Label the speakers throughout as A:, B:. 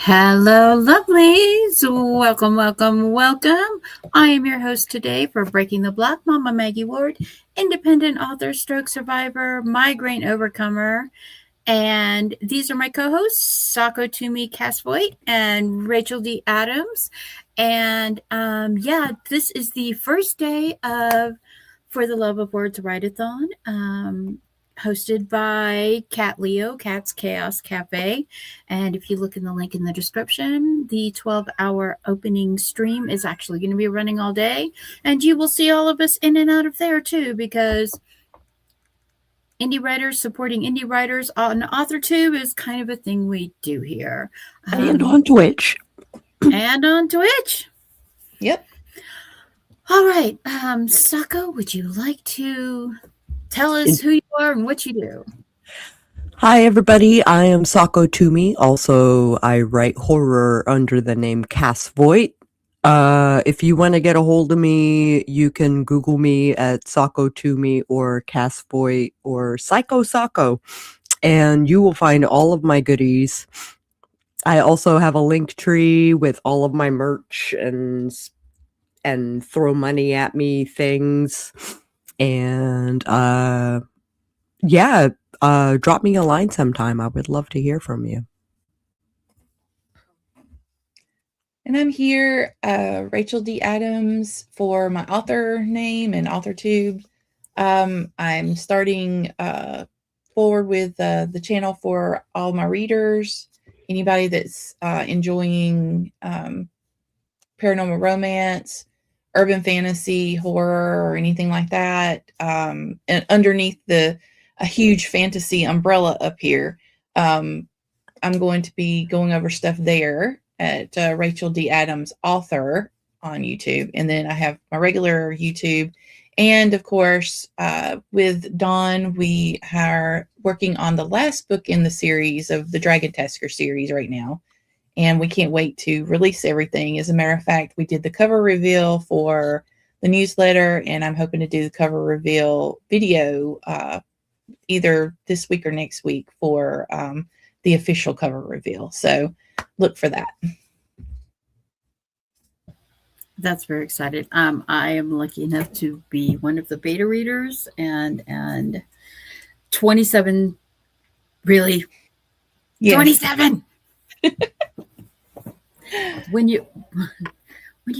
A: Hello, lovelies. Welcome, welcome, welcome. I am your host today for Breaking the Block, Mama Maggie Ward, independent author, stroke survivor, migraine overcomer. And these are my co-hosts, Sako Toomey Casvoit and Rachel D. Adams. And this is the first day of For the Love of Words Write-a-thon, hosted by Cat Leo, Cat's Chaos Cafe. And if you look in the link in the description, the 12-hour opening stream is actually going to be running all day. And you will see all of us in and out of there too, because indie writers supporting indie writers on AuthorTube is kind of a thing we do here.
B: And on Twitch.
A: And on Twitch.
B: Yep.
A: All right. Sako, would you like to tell us who you are and what you do?
B: Hi, everybody. I am Sako Toomey. Also, I write horror under the name Casvoit. If you want to get a hold of me, you can Google me at Sako Toomey or Casvoit or Psycho Sako, and you will find all of my goodies. I also have a link tree with all of my merch and throw money at me things. And drop me a line sometime. I would love to hear from you.
C: And I'm here, Rachel D. Adams, for my author name and AuthorTube. I'm starting forward with the channel for all my readers. Anybody that's enjoying paranormal romance, urban fantasy, horror, or anything like that. And underneath a huge fantasy umbrella up here, I'm going to be going over stuff there at Rachel D. Adams Author on YouTube. And then I have my regular YouTube. And of course, with Dawn, we are working on the last book in the series of the Dragon Tasker series right now. And we can't wait to release everything. As a matter of fact, we did the cover reveal for the newsletter, and I'm hoping to do the cover reveal video either this week or next week for the official cover reveal. So look for that.
A: That's very excited. I am lucky enough to be one of the beta readers, and 27, really? Yes. 27! When you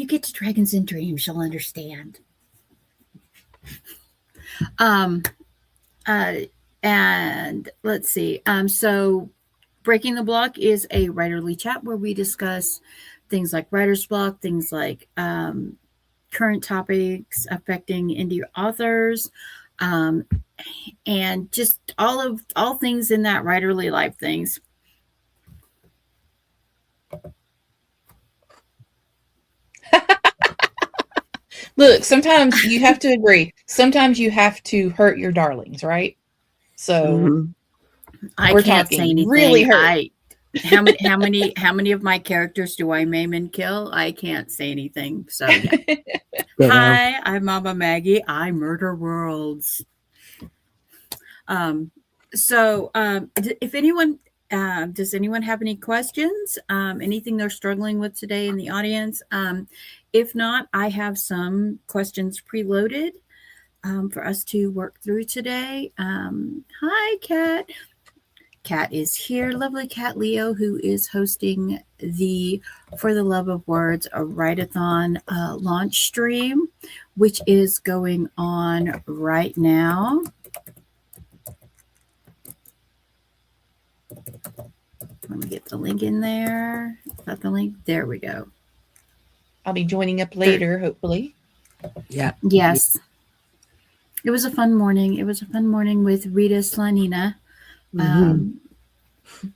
A: get to Dragons and Dreams, you'll understand. And let's see. So Breaking the Block is a writerly chat where we discuss things like writer's block, things like current topics affecting indie authors, and just all things in that writerly life things.
C: Look, sometimes you have to agree. Sometimes you have to hurt your darlings, right? So
A: I can't say anything. Really hurt. How many of my characters do I maim and kill? I can't say anything. So yeah. Hi, I'm Mama Maggie. I murder worlds. If anyone does anyone have any questions? Anything they're struggling with today in the audience? If not, I have some questions preloaded for us to work through today. Hi, Kat. Kat is here. Lovely Cat Leo, who is hosting the For the Love of Words, a write-a-thon launch stream, which is going on right now. Let me get the link in there. Is that the link? There we go.
C: I'll be joining up later, hopefully.
B: Yeah.
A: Yes. It was a fun morning. It was a fun morning with Rita Slanina,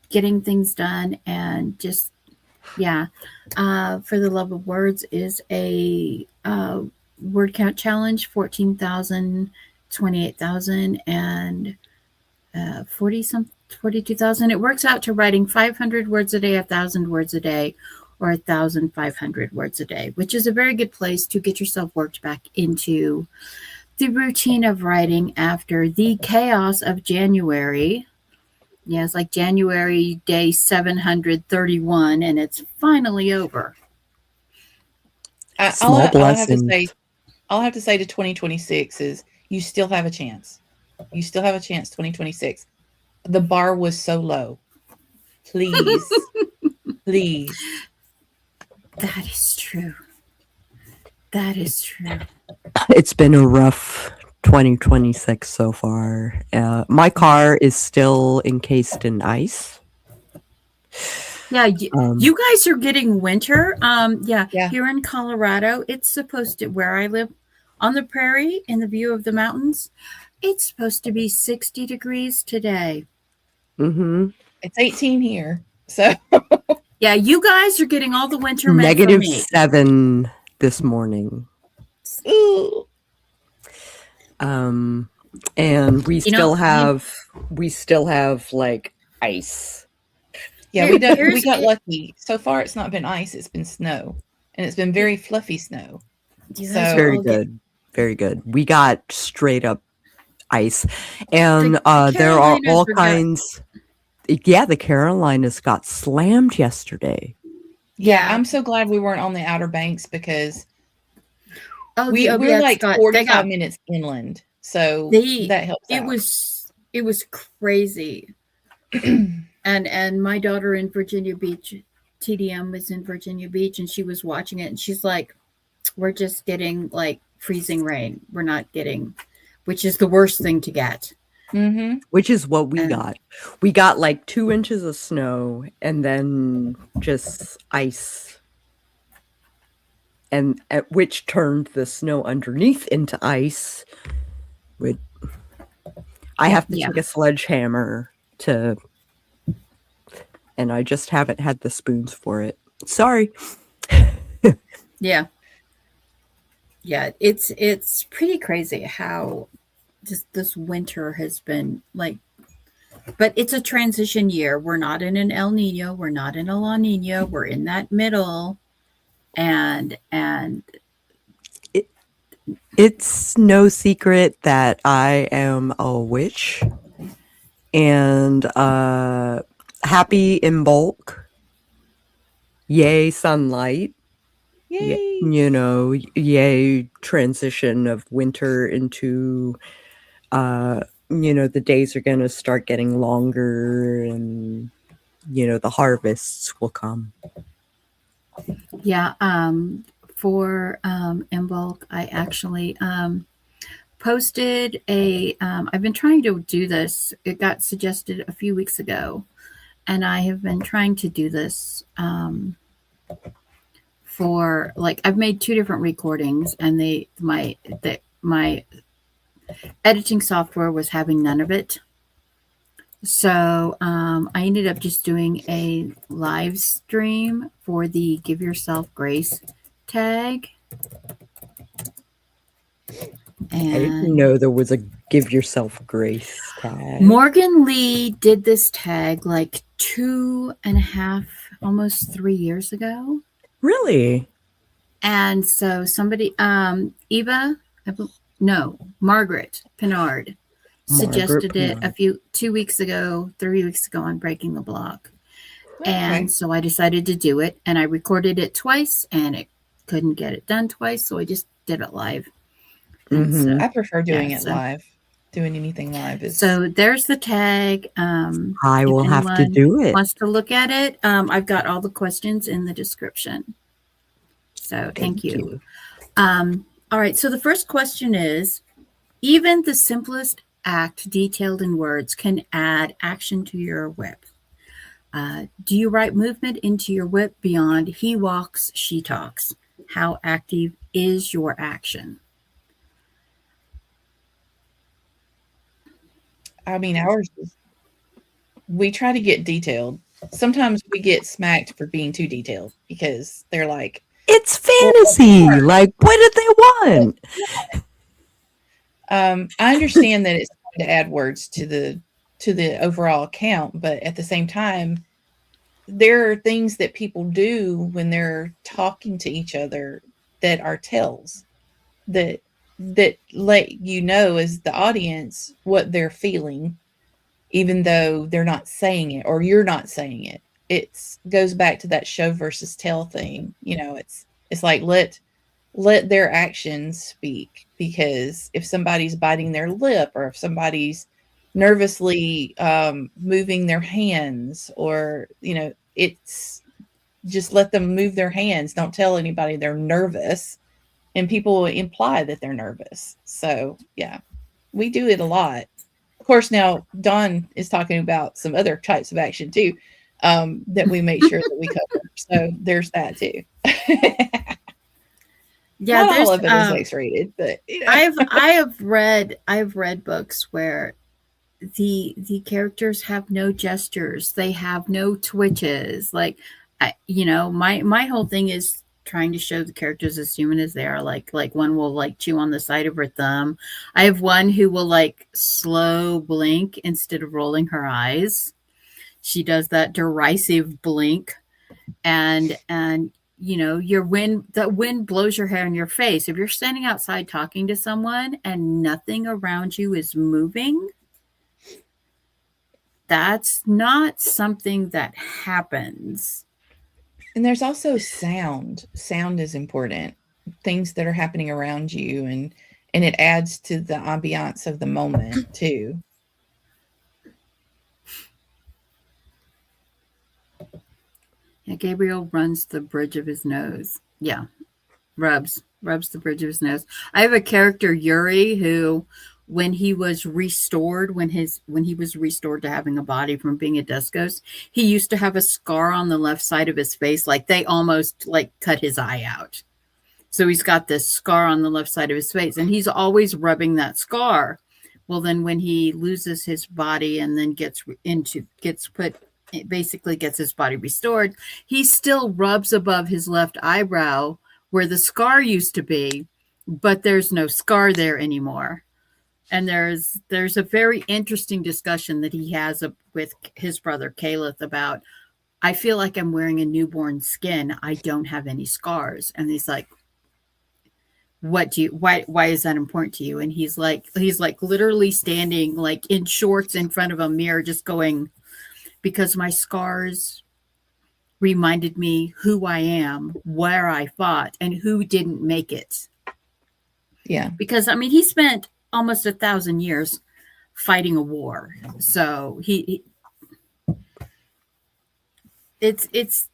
A: getting things done, and just, yeah. For the Love of Words is a word count challenge, 14,000, 28,000, and 42,000. It works out to writing 500 words a day, 1,000 words a day, or 1,500 words a day, which is a very good place to get yourself worked back into the routine of writing after the chaos of January, Yeah, it's like January day 731, and it's finally over.
B: Small
C: All I have to
B: blessings.
C: say, all I have to say to 2026 is you still have a chance. You still have a chance. 2026. The bar was so low. Please, please.
A: That is true. That is true.
B: It's been a rough 2026 so far. My car is still encased in ice.
A: Yeah,
B: Um,
A: you guys are getting winter. Yeah,
C: Yeah.
A: here in Colorado, it's supposed to, where I live on the prairie in the view of the mountains, it's supposed to be 60 degrees today.
B: mhm.
C: It's 18 here. So
A: Yeah, you guys are getting all the winter meant for me.
B: -7 this morning.
C: ooh,
B: And we
A: You know,
B: still have like ice.
C: yeah, we
A: here's
C: got
A: it.
C: lucky. So far it's not been ice, it's been snow. And it's been very fluffy snow.
A: You guys
C: So
A: are
B: Very
A: all getting,
B: good. Very good. We got straight up ice. And
A: the
B: there are
A: Carolinas
B: all
A: are
B: kinds. Yeah, the Carolinas got slammed yesterday.
C: yeah, I'm so glad we weren't on the Outer Banks because
A: Oh,
C: we're like
A: Scott,
C: 45 minutes inland. So that helps
A: it
C: out.
A: was crazy. and my daughter in Virginia Beach, TDM was in Virginia Beach, and she was watching it, and she's like, we're just getting like freezing rain. We're not getting, which is the worst thing to get.
C: Mm-hmm.
B: Which is what we
A: And-
B: got. We got like 2 inches of snow and then just ice. And at which turned the snow underneath into ice. I have to
A: Yeah.
B: take a sledgehammer to, and I just haven't had the spoons for it. Sorry.
A: Yeah. Yeah, it's pretty crazy how just this winter has been like, but it's a transition year. We're not in an El Nino, we're not in a La Nina, we're in that middle, and
B: It's no secret that I am a witch and happy in bulk. Yay, sunlight.
C: Yay.
B: You know, yay, transition of winter into, the days are going to start getting longer and, the harvests will come.
A: yeah, for in bulk, I actually posted a. I've been trying to do this. It got suggested a few weeks ago, and I have been trying to do this for like I've made 2 different recordings, and my editing software was having none of it. So I ended up just doing a live stream for the Give Yourself Grace tag.
B: I didn't know there was a Give Yourself Grace tag.
A: Morgan Lee did this tag like 2.5, almost 3 years ago.
B: Really?
A: And so somebody, Margaret Pinard suggested it 3 weeks ago on Breaking the Block.
C: Okay.
A: And so I decided to do it, and I recorded it twice, and it couldn't get it done twice, so I just did it live.
B: Mhm.
C: I prefer doing it live. Doing anything live is
A: so there's the tag.
B: I will
A: if
B: have to
A: anyone
B: do it.
A: wants to look at it, I've got all the questions in the description. So thank you. All right, so the first question is, even the simplest act detailed in words can add action to your whip. Do you write movement into your whip beyond he walks, she talks? How active is your action?
C: I mean, ours is, we try to get detailed. Sometimes we get smacked for being too detailed because they're like,
B: it's fantasy. Like, what do they want?
C: I understand that it's fun to add words to the overall account, but at the same time, there are things that people do when they're talking to each other that are tells that let you know as the audience what they're feeling even though they're not saying it or you're not saying it. It goes back to that show versus tell thing. It's like let their actions speak, because if somebody's biting their lip, or if somebody's nervously moving their hands, or it's just let them move their hands. Don't tell anybody they're nervous, and people will imply that they're nervous. So yeah, we do it a lot. Of course, now Dawn is talking about some other types of action too, that we make sure that we cover. So there's that too.
A: Yeah,
C: Not
A: there's
C: all of it is X-rated, but
A: I've read books where the characters have no gestures, they have no twitches. Like, my whole thing is trying to show the characters as human as they are. Like one will like chew on the side of her thumb. I have one who will like slow blink instead of rolling her eyes. She does that derisive blink, and the wind blows your hair in your face. If you're standing outside talking to someone and nothing around you is moving, that's not something that happens.
C: And there's also sound. Sound is important. Things that are happening around you, and it adds to the ambiance of the moment too.
A: Yeah, Gabriel runs the bridge of his nose. Yeah, rubs the bridge of his nose. I have a character, Yuri, who when he was restored to having a body from being a dust ghost, he used to have a scar on the left side of his face, like they almost like cut his eye out. So he's got this scar on the left side of his face, and he's always rubbing that scar. Well, then when he loses his body and then gets his body restored, he still rubs above his left eyebrow where the scar used to be, but there's no scar there anymore. And there's a very interesting discussion that he has with his brother Caleb about, I feel like I'm wearing a newborn skin. I don't have any scars. And he's like, why is that important to you? And he's like literally standing like in shorts in front of a mirror, just going, because my scars reminded me who I am, where I fought, and who didn't make it.
C: Yeah.
A: Because, he spent almost 1,000 years fighting a war. So it's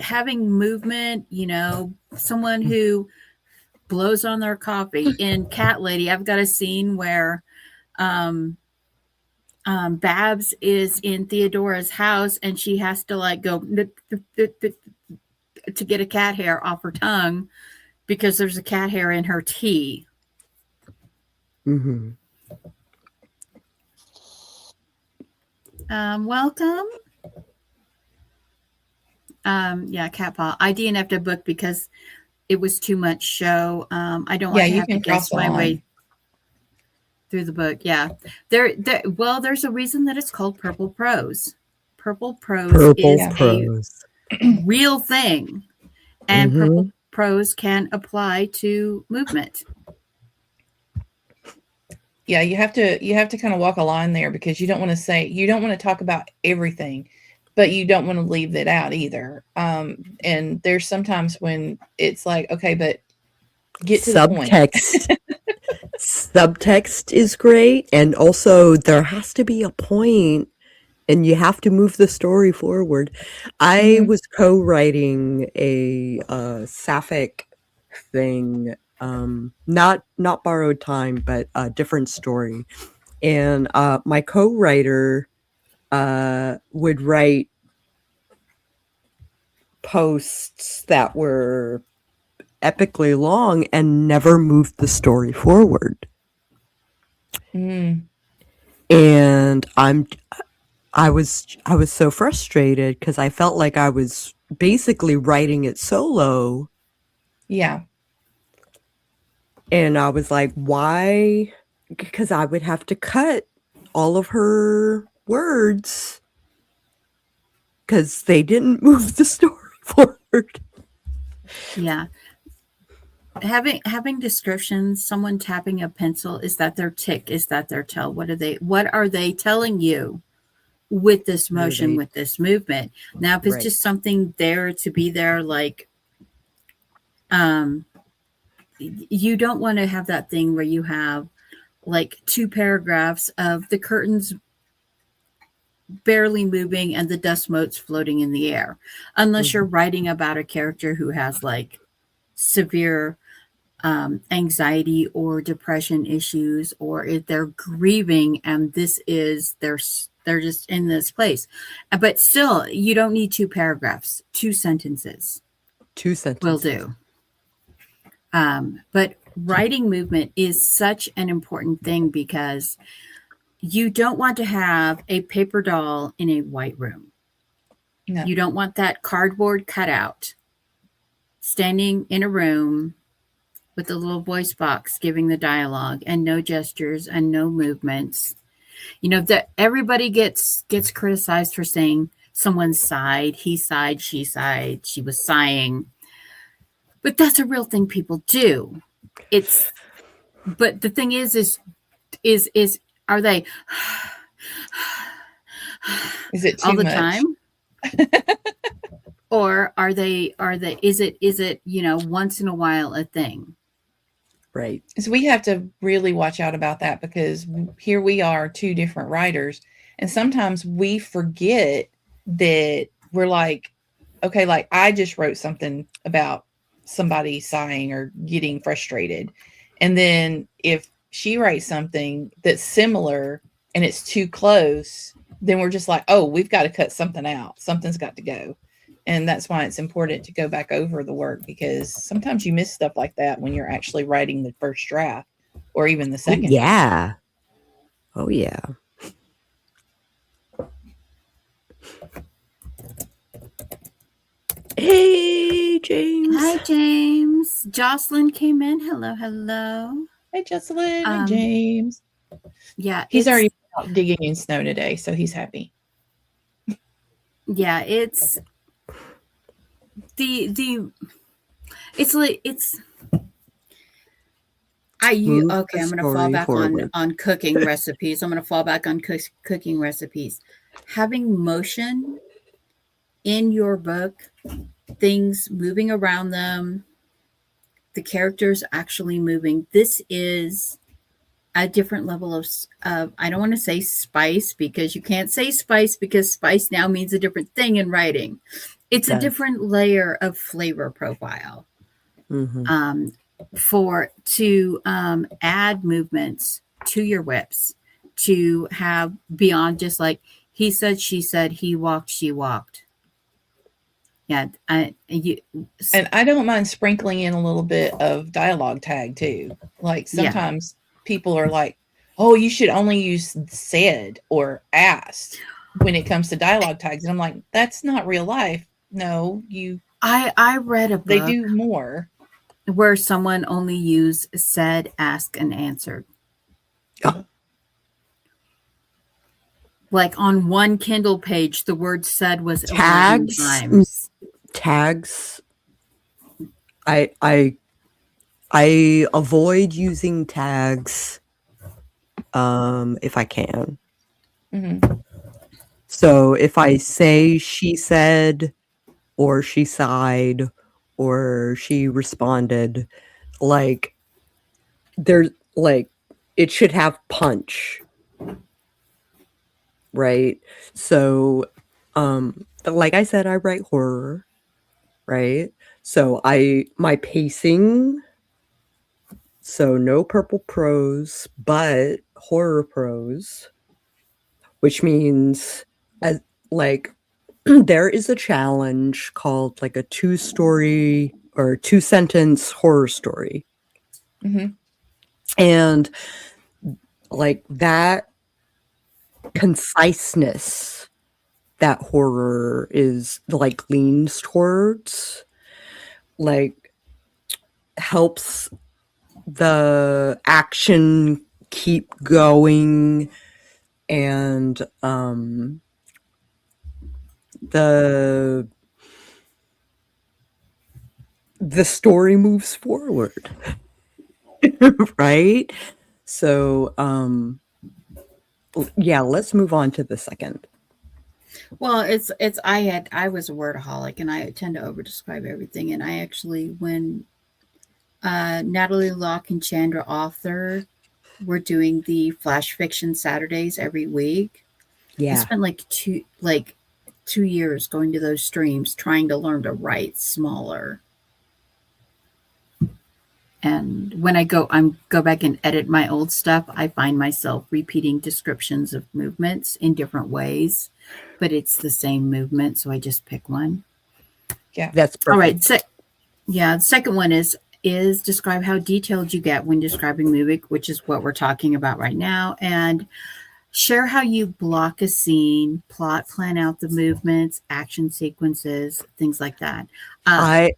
A: having movement, someone who blows on their coffee. In Cat Lady, I've got a scene where Babs is in Theodora's house, and she has to like go to get a cat hair off her tongue because there's a cat hair in her tea.
B: Mm-hmm.
A: Welcome. Cat Paw. I DNF'd a book because it was too much show. I don't want to have to guess my way through the book. Yeah. There's a reason that it's called Purple Prose. Purple Prose is a real thing. And Purple Prose can apply to movement.
C: Yeah, you have to kind of walk a line there, because you don't want to talk about everything, but you don't want to leave it out either. And there's sometimes when it's like, okay, but get to the point.
B: Subtext is great, and also there has to be a point, and you have to move the story forward. I was co-writing a sapphic thing, not Borrowed Time, but a different story, and my co-writer would write posts that were epically long and never moved the story forward. And I was so frustrated because I felt like I was basically writing it solo.
C: Yeah.
B: And I was like, why? Because I would have to cut all of her words because they didn't move the story forward.
A: Yeah. having descriptions, someone tapping a pencil, is that their tick? Is that their toe? What are they telling you with this
B: What are
A: motion,
B: they
A: with this movement? Now, if it's
B: right?
A: just something there to be there, like um you don't want to have that thing where you have like 2 paragraphs of the curtains barely moving and the dust motes floating in the air, unless you're
B: Mhm.
A: writing about a character who has like severe anxiety or depression issues, or if they're grieving and this is they're just in this place. But still, you don't need 2 paragraphs. 2 sentences
B: 2
A: will
B: sentences.
A: do. But writing movement is such an important thing because you don't want to have a paper doll in a white room.
C: No.
A: You don't want that cardboard cutout standing in a room with a little voice box giving the dialogue and no gestures and no movements. You know that everybody gets criticized for saying someone sighed, he sighed, she was sighing. But that's a real thing people do. It's but the thing is are they
C: Is it
A: all
C: too
A: the
C: much?
A: time? Or are they is it, once in a while a thing?
B: Right.
C: So we have to really watch out about that because here we are, 2 different writers, and sometimes we forget that we're like, okay, like I just wrote something about somebody sighing or getting frustrated. And then if she writes something that's similar and it's too close, then we're just like, oh, we've got to cut something out. Something's got to go. And that's why it's important to go back over the work because sometimes you miss stuff like that when you're actually writing the first draft or even the
B: Oh,
C: second draft.
B: yeah. Oh, yeah. Hey, James.
A: Hi, James. Jocelyn came in. Hello, hello.
C: Hey, Jocelyn. Hey,
A: Um,
C: James.
A: yeah,
C: He's already out digging in snow today, so he's happy.
A: it's the it's like it's
B: Move
A: okay,
B: the
A: I'm gonna fall
B: story
A: back
B: forward.
A: on cooking recipes. I'm gonna fall back on cooking recipes. Having motion in your book, things moving around them, the characters actually moving. This is a different level of I don't want to say spice because you can't say spice because spice now means a different thing in writing. It's a
B: Does.
A: different layer of flavor profile
B: Mhm.
A: to add movements to your whips, to have beyond just like he said, she said, he walked, she walked. Yeah,
C: And I don't mind sprinkling in a little bit of dialogue tag too. Like
A: yeah.
C: sometimes people are like, oh, you should only use said or asked when it comes to dialogue tags. And I'm like, that's not real life. No,
A: I read a
C: they
A: book
C: do more.
A: where someone only used said, asked, and answered.
B: Oh,
A: Like on one Kindle page, the word said was 11
B: tags.
A: times.
B: Tags. I avoid using tags if I can.
C: Mhm.
B: So if I say she said or she sighed or she responded, like there's like it should have punch. Right? So like I said, I write horror, right? So my pacing, so no purple prose, but horror prose, which means as like there is a challenge called like a 2-story or 2-sentence horror story.
C: Mhm.
B: And like that conciseness that horror is like leans towards, like helps the action keep going, and the story moves forward. Right? So, yeah, let's move on to the second.
A: Well, I was a wordaholic and I tend to over describe everything. And I actually, when Natalie Locke and Chandra Author were doing the Flash Fiction Saturdays every week, I
B: Yeah.
A: spent like 2 years going to those streams trying to learn to write smaller. And when I go back and edit my old stuff, I find myself repeating descriptions of movements in different ways, but it's the same movement, so I just pick one.
C: Yeah.
B: That's perfect.
A: All right. So, yeah, the second one is describe how detailed you get when describing movie, which is what we're talking about right now, and share how you block a scene, plan out the movements, action sequences, things like that.
B: I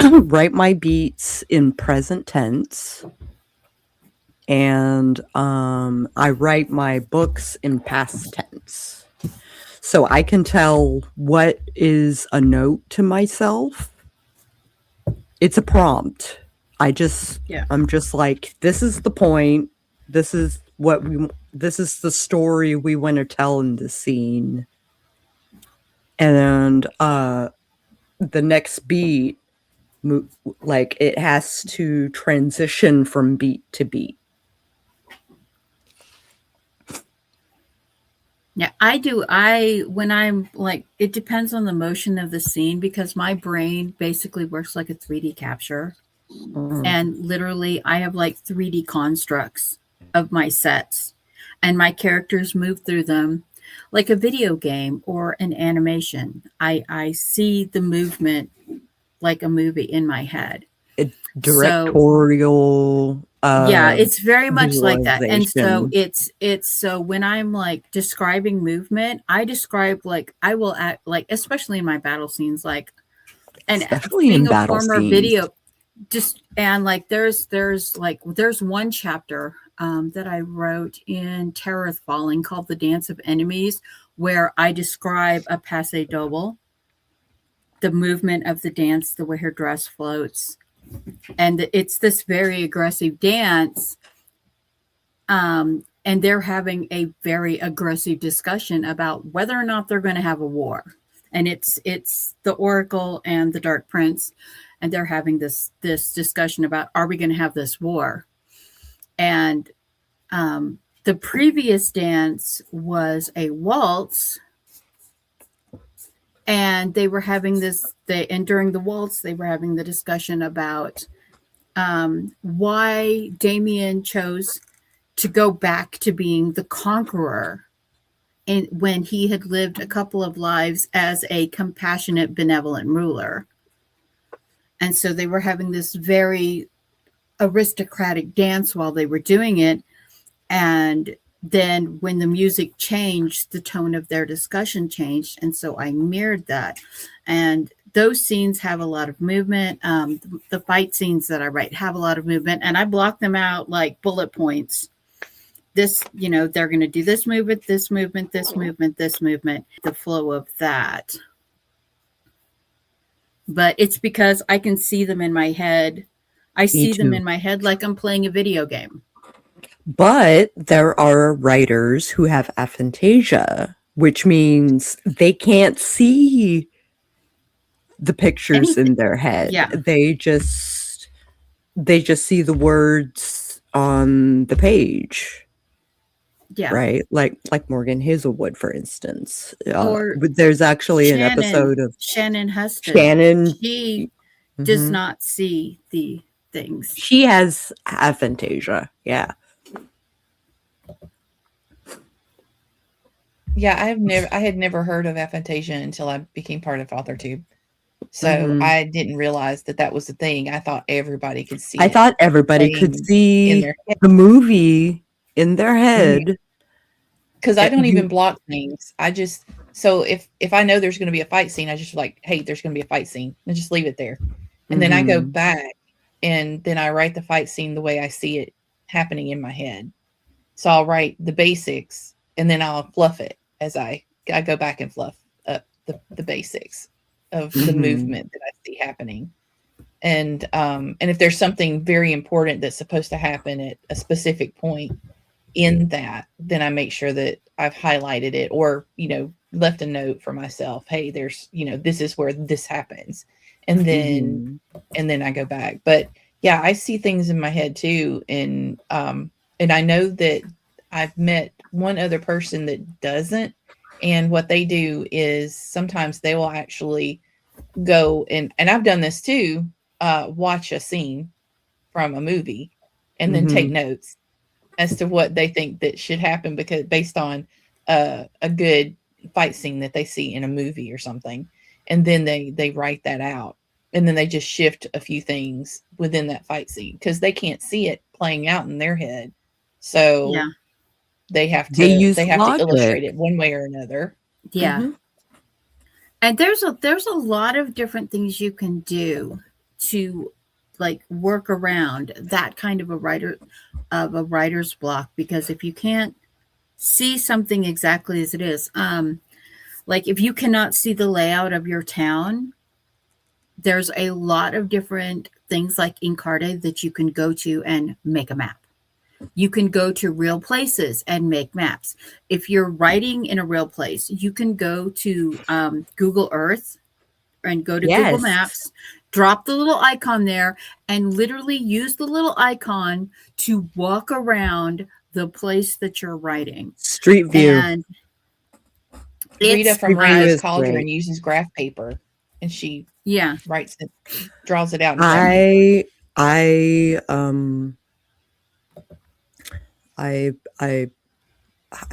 B: write my beats in present tense, and I write my books in past tense. So I can tell what is a note to myself. It's a prompt. I'm just like, this is the point. This is the story we want to tell in the scene. And the next beat, like, it has to transition from beat to beat.
A: Yeah, when I'm like, it depends on the motion of the scene because my brain basically works like a 3D capture. And literally, I have like 3D constructs of my sets, and my characters move through them like a video game or an animation. I see the movement like a movie in my head.
B: Directorial.
A: Yeah, it's very much like that. And so
B: visualization.
A: it's so when I'm like describing movement, I describe like I will act like, especially in my battle scenes, like, and
B: Especially
A: being
B: in
A: a
B: battle
A: former
B: scenes.
A: video, just and like there's one chapter that I wrote in Terror Falling called The Dance of Enemies, where I describe a passe double, the movement of the dance, the way her dress floats. And it's this very aggressive dance. And they're having a very aggressive discussion about whether or not they're going to have a war. And it's the Oracle and the Dark Prince, and they're having this discussion about, are we going to have this war? And the previous dance was a waltz, and they were having and during the waltz, they were having the discussion about why Damien chose to go back to being the conqueror, and when he had lived a couple of lives as a compassionate, benevolent ruler. And so they were having this very aristocratic dance while they were doing it. And then when the music changed, the tone of their discussion changed. And so I mirrored that. And those scenes have a lot of movement. The fight scenes that I write have a lot of movement, and I block them out like bullet points. This, they're going to do this movement, this movement, this movement, this movement, the flow of that. But it's because I can see them in my head. I see them in my head like I'm playing a video game.
B: But there are writers who have aphantasia, which means they can't see the pictures in their head.
A: Yeah.
B: They just see the words on the page.
A: Yeah.
B: Right. Like Morgan Hazelwood, for instance. There's actually an episode of
A: Shannon Huston. She does not see the things.
B: She has aphantasia. Yeah.
C: Yeah, I had never heard of aphantasia until I became part of AuthorTube. So I didn't realize that was the thing. I thought everybody could see.
B: I thought everybody could see the movie in their head.
C: Because I don't even block things. So if I know there's going to be a fight scene, I just like, hey, there's going to be a fight scene, and just leave it there. And then I go back and then I write the fight scene the way I see it happening in my head. So I'll write the basics and then I'll fluff it as I go back and fluff up the basics of the
B: Mhm.
C: movement that I see happening. And if there's something very important that's supposed to happen at a specific point in that, then I make sure that I've highlighted it or, left a note for myself. Hey, there's, this is where this happens. And then
B: Mhm.
C: I go back. But yeah, I see things in my head too. And I know that I've met one other person that doesn't. And what they do is sometimes they will actually go and I've done this too, watch a scene from a movie and then take
B: Mhm.
C: notes as to what they think that should happen because based on a good fight scene that they see in a movie or something, and then they write that out, and then they just shift a few things within that fight scene because they can't see it playing out in their head, so
A: Yeah.
C: they have
B: They
C: to
B: use
C: illustrate
B: logic.
C: it one way or another.
A: Yeah.
B: Mhm.
A: And there's a lot of different things you can do to like work around that kind of a writer's block, because if you can't see something exactly as it is, like if you cannot see the layout of your town, there's a lot of different things like Encarta that you can go to and make a map. You can go to real places and make maps. If you're writing in a real place, you can go to Google Earth and go to Google
B: Yes.
A: Maps, drop the little icon there, and literally use the little icon to walk around the place that you're writing.
B: Street view.
A: And
C: Rita
A: it's
C: from
B: Street view
C: Rita's
B: is
C: Cauldron
B: great.
C: uses graph paper, and she
A: yeah,
C: writes it, draws it out in graph paper.
B: I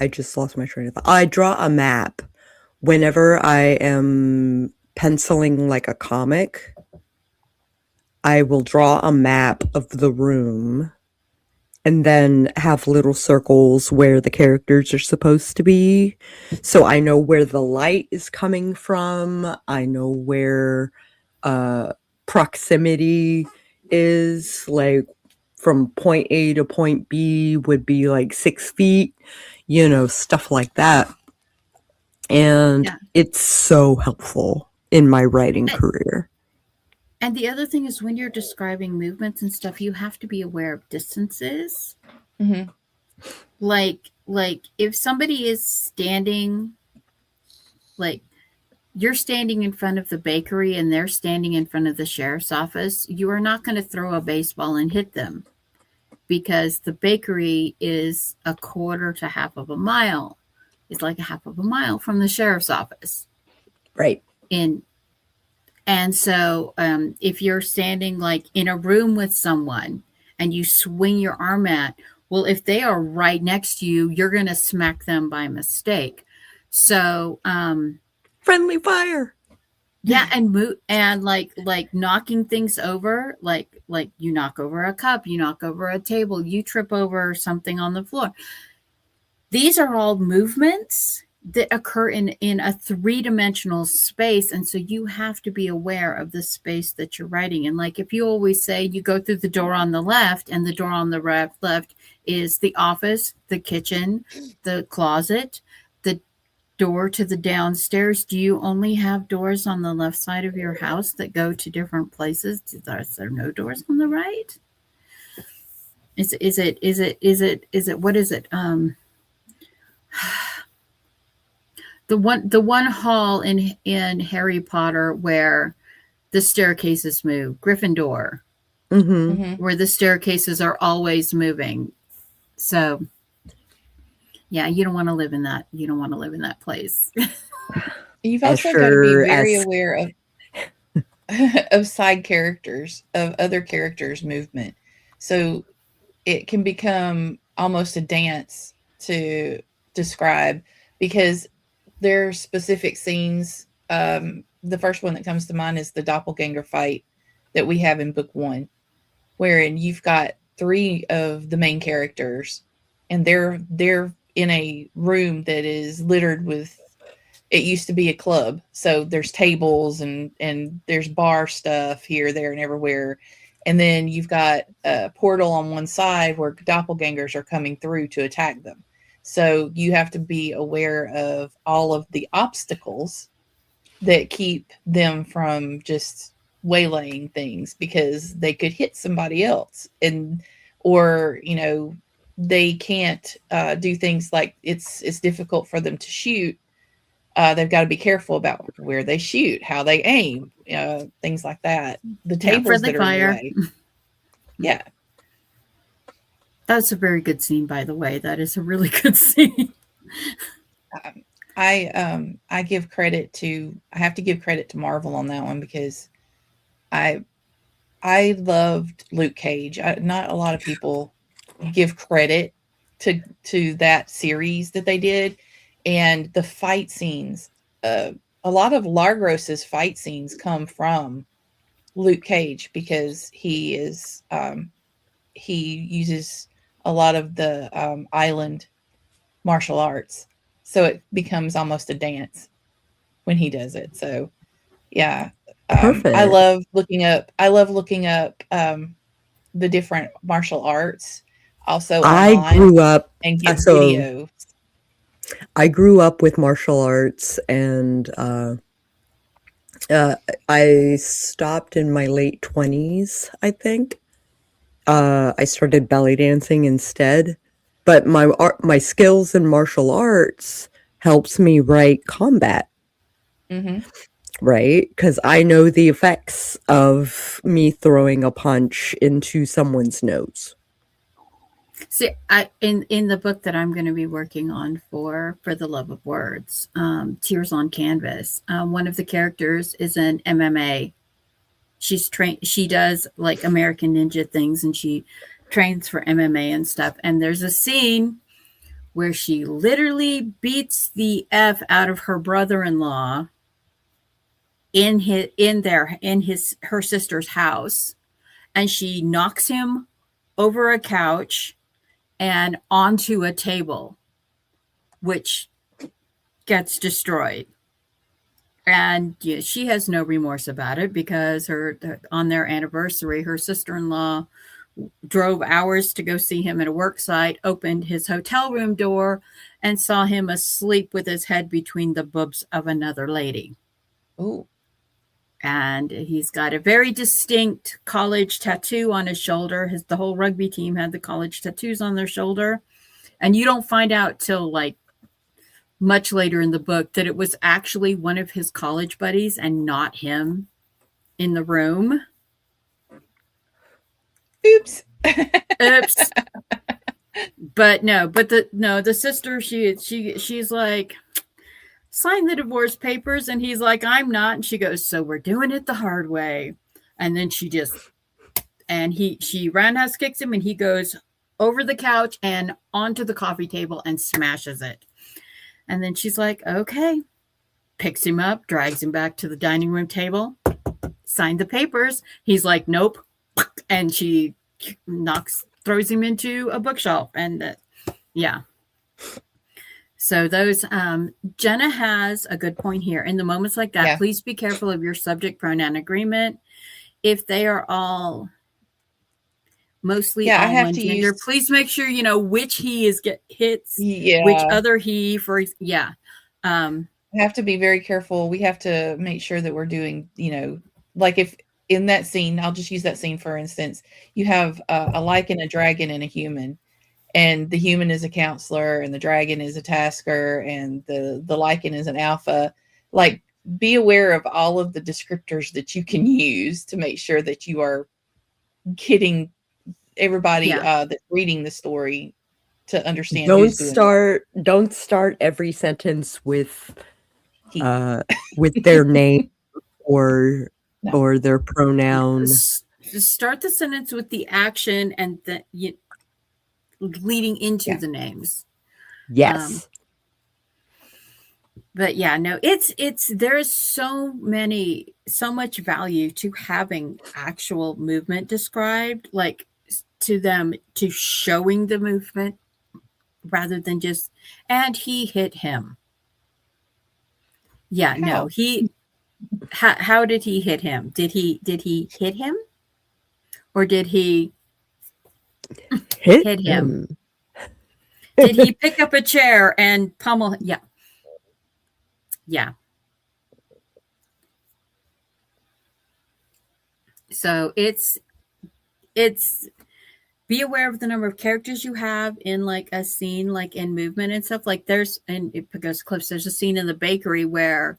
B: just lost my train of thought. I draw a map whenever I am penciling like a comic. I will draw a map of the room and then have little circles where the characters are supposed to be. So I know where the light is coming from. I know where proximity is, like from point A to point B would be like 6 feet, stuff like that. And
A: yeah.
B: it's so helpful in my writing career.
A: And the other thing is when you're describing movements and stuff, you have to be aware of distances.
C: Mm-hmm.
A: Like if somebody is standing, like you're standing in front of the bakery and they're standing in front of the sheriff's office, you are not going to throw a baseball and hit them because the bakery is a quarter to half of a mile. It's like a half of a mile from the sheriff's office.
B: Right.
A: And so if you're standing like in a room with someone and you swing your arm at, well, if they are right next to you, you're going to smack them by mistake. So
B: friendly fire.
A: Yeah, and like knocking things over, like you knock over a cup, you knock over a table, you trip over something on the floor. These are all movements that occur in a three-dimensional space, and so you have to be aware of the space that you're writing in. Like if you always say you go through the door on the left, and the door on the left is the office, the kitchen, the closet, the door to the downstairs. Do you only have doors on the left side of your house that go to different places? Is there no doors on the right? Is it what is it? The one hall in Harry Potter where the staircases move, Gryffindor, where the staircases are always moving. So yeah, you don't want to live in that. You don't want to live in that place.
C: You've also got to be very aware of of side characters, of other characters' movement. So it can become almost a dance to describe because there are specific scenes. The first one that comes to mind is the doppelganger fight that we have in book 1, wherein you've got 3 of the main characters and they're in a room that is littered with, it used to be a club. So there's tables and there's bar stuff here, there, and everywhere. And then you've got a portal on one side where doppelgangers are coming through to attack them. So you have to be aware of all of the obstacles that keep them from just waylaying things, because they could hit somebody else, and or they can't do things like it's difficult for them to shoot. They've got to be careful about where they shoot, how they aim, things like that. The tables
A: friendly
C: that are
A: fire.
C: in the way. Yeah.
A: That's a very good scene, by the way. That is a really good scene.
C: I give credit to I have to give credit to Marvel on that one, because I loved Luke Cage. Not a lot of people give credit to that series that they did, and the fight scenes. A lot of Largros's fight scenes come from Luke Cage, because he uses a lot of the island martial arts, so it becomes almost a dance when he does it. So yeah.
B: Perfect.
C: I love looking up the different martial arts also
B: I
C: online
B: grew up
C: and get
B: so
C: videos.
B: I grew up with martial arts, and I stopped in my late 20s, I think. I started belly dancing instead, but my skills in martial arts helps me write combat,
C: Mm-hmm.
B: right? Because I know the effects of me throwing a punch into someone's nose.
A: See, in the book that I'm going to be working on for the love of words, Tears on Canvas, one of the characters is an MMA. She's trained. She does like American Ninja things, and she trains for MMA and stuff. And there's a scene where she literally beats the F out of her brother-in-law in her sister's house, and she knocks him over a couch and onto a table, which gets destroyed. And yeah, she has no remorse about it, because on their anniversary, her sister-in-law drove hours to go see him at a work site, opened his hotel room door, and saw him asleep with his head between the boobs of another lady.
C: Ooh.
A: And he's got a very distinct college tattoo on his shoulder. The whole rugby team had the college tattoos on their shoulder. And you don't find out till like much later in the book that it was actually one of his college buddies and not him in the room.
C: Oops.
A: Oops. But the sister, she's like, sign the divorce papers, and he's like, I'm not. And she goes, so we're doing it the hard way. And then she roundhouse kicks him, and he goes over the couch and onto the coffee table and smashes it. And then she's like, okay, picks him up, drags him back to the dining room table, signed the papers. He's like, nope. And she throws him into a bookshelf. And yeah. So those, Jenna has a good point here. In the moments like that, please be careful of your subject pronoun agreement. If they are all mostly all one gender, please make sure you know which he hits, which other he
C: I have to be very careful. We have to make sure that we're doing, like if in that scene, I'll just use that scene for instance, you have a lichen, a dragon, and a human. And the human is a counselor, and the dragon is a tasker, and the lichen is an alpha. Like, be aware of all of the descriptors that you can use to make sure that you are getting everybody that's reading the story to understand.
B: Don't start every sentence with their name or their pronoun.
A: Start the sentence with the action and leading into the names.
B: Yes.
A: But yeah, no, there's so much value to having actual movement described, like to showing the movement rather than just, and he hit him. Yeah, no, how did he hit him? Did he hit him? Or did he hit him? Did he pick up a chair and pummel? Yeah. So it's be aware of the number of characters you have in like a scene, like in movement and stuff. Like because Clips, there's a scene in the bakery where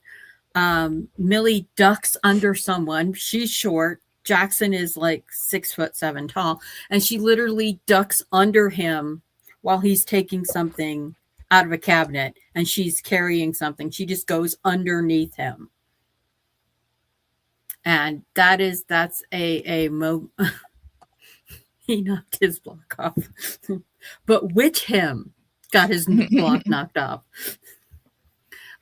A: Millie ducks under someone. She's short. Jackson is like 6'7" tall, and she literally ducks under him while he's taking something out of a cabinet, and she's carrying something. She just goes underneath him, and that's a he knocked his block off, but which him got his block knocked off.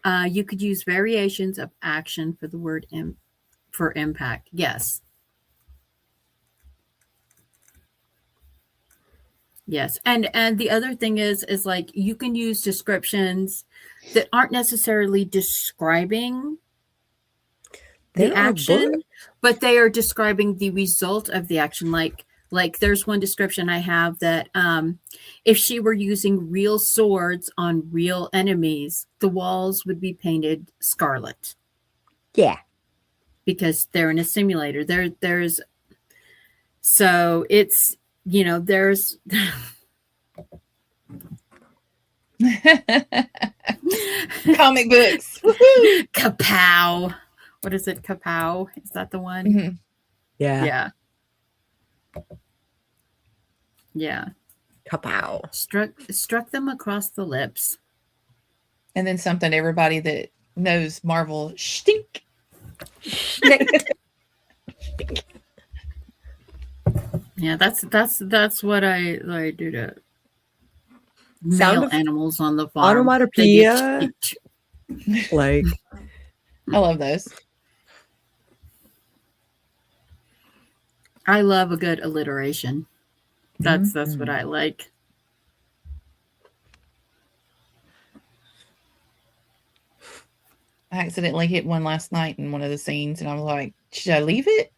A: You could use variations of action for the word for impact. Yes. Yes. And the other thing is like you can use descriptions that aren't necessarily describing the action, but they are describing the result of the action. Like there's one description I have that if she were using real swords on real enemies, the walls would be painted scarlet.
B: Yeah.
A: Because they're in a simulator. There's so it's, you know, there's
C: comic books.
A: Kapow. What is it? Kapow? Is that the one?
C: Mm-hmm.
B: Yeah.
A: Yeah. Yeah.
B: Kapow.
A: Struck them across the lips.
C: And then something everybody that knows Marvel stink.
A: Yeah, that's what I do to
B: Sound
A: male
B: of
A: animals on the farm.
B: Onomatopoeia. Like,
C: I love those.
A: I love a good alliteration. That's what I like.
C: I accidentally hit one last night in one of the scenes, and I was like, should I leave it?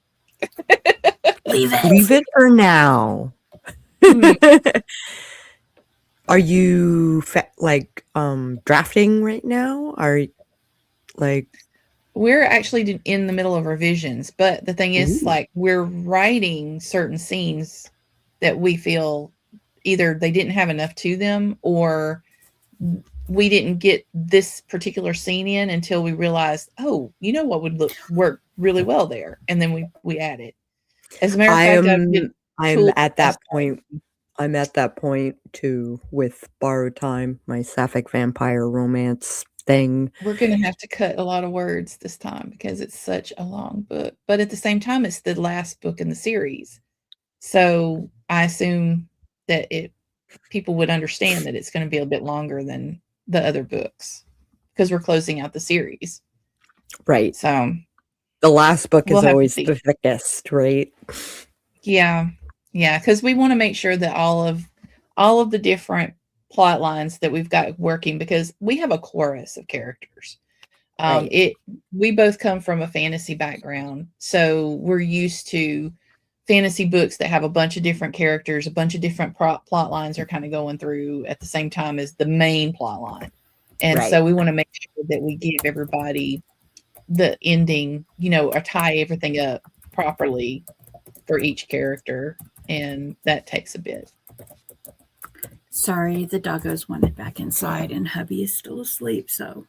B: Leave it for now. Are you drafting right now?
C: We're actually in the middle of revisions, but the thing is, like, we're writing certain scenes that we feel either they didn't have enough to them, or we didn't get this particular scene in until we realized, oh, you know what would work really well there, and then we add it. As a matter of fact,
B: I'm at that point. I'm at that point too with Borrowed Time, my sapphic vampire romance thing.
C: We're going to have to cut a lot of words this time because it's such a long book. But at the same time, it's the last book in the series. So I assume that people would understand that it's going to be a bit longer than the other books because we're closing out the series.
B: Right.
C: So
B: the last book is always the thickest, right?
C: Yeah. Yeah. Because we want to make sure that all of the different plot lines that we've got working, because we have a chorus of characters. Right. We both come from a fantasy background, so we're used to fantasy books that have a bunch of different characters, a bunch of different plot lines are kind of going through at the same time as the main plot line. And right. So we want to make sure that we give everybody the ending, or tie everything up properly for each character. And that takes a bit.
A: Sorry, the doggos wanted back inside and hubby is still asleep, so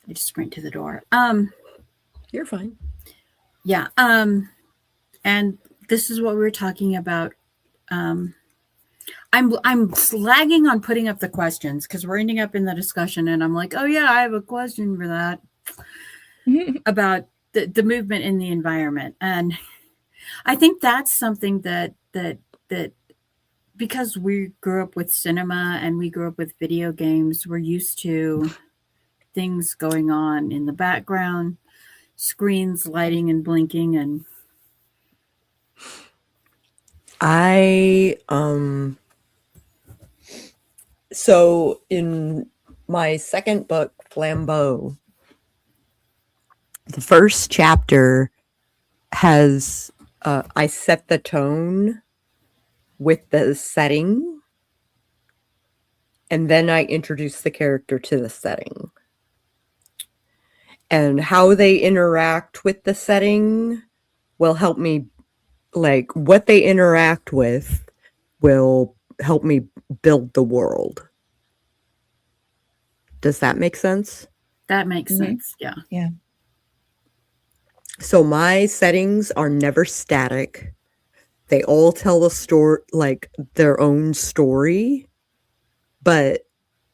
A: I just sprint to the door.
B: You're fine.
A: Yeah. And this is what we were talking about. I'm slagging on putting up the questions because we're ending up in the discussion, and I'm like, oh yeah, I have a question for that about the movement in the environment. And I think that's something that because we grew up with cinema and we grew up with video games, we're used to things going on in the background, screens lighting and blinking, and
B: so in my second book, Flambeau, the first chapter has I set the tone with the setting, and then I introduce the character to the setting. And how they interact with the setting will help me, like, what they interact with will help me build the world. Does that make sense?
A: That makes
C: Mhm.
A: sense. Yeah.
C: Yeah.
B: So my settings are never static. They all tell a story, like their own story, but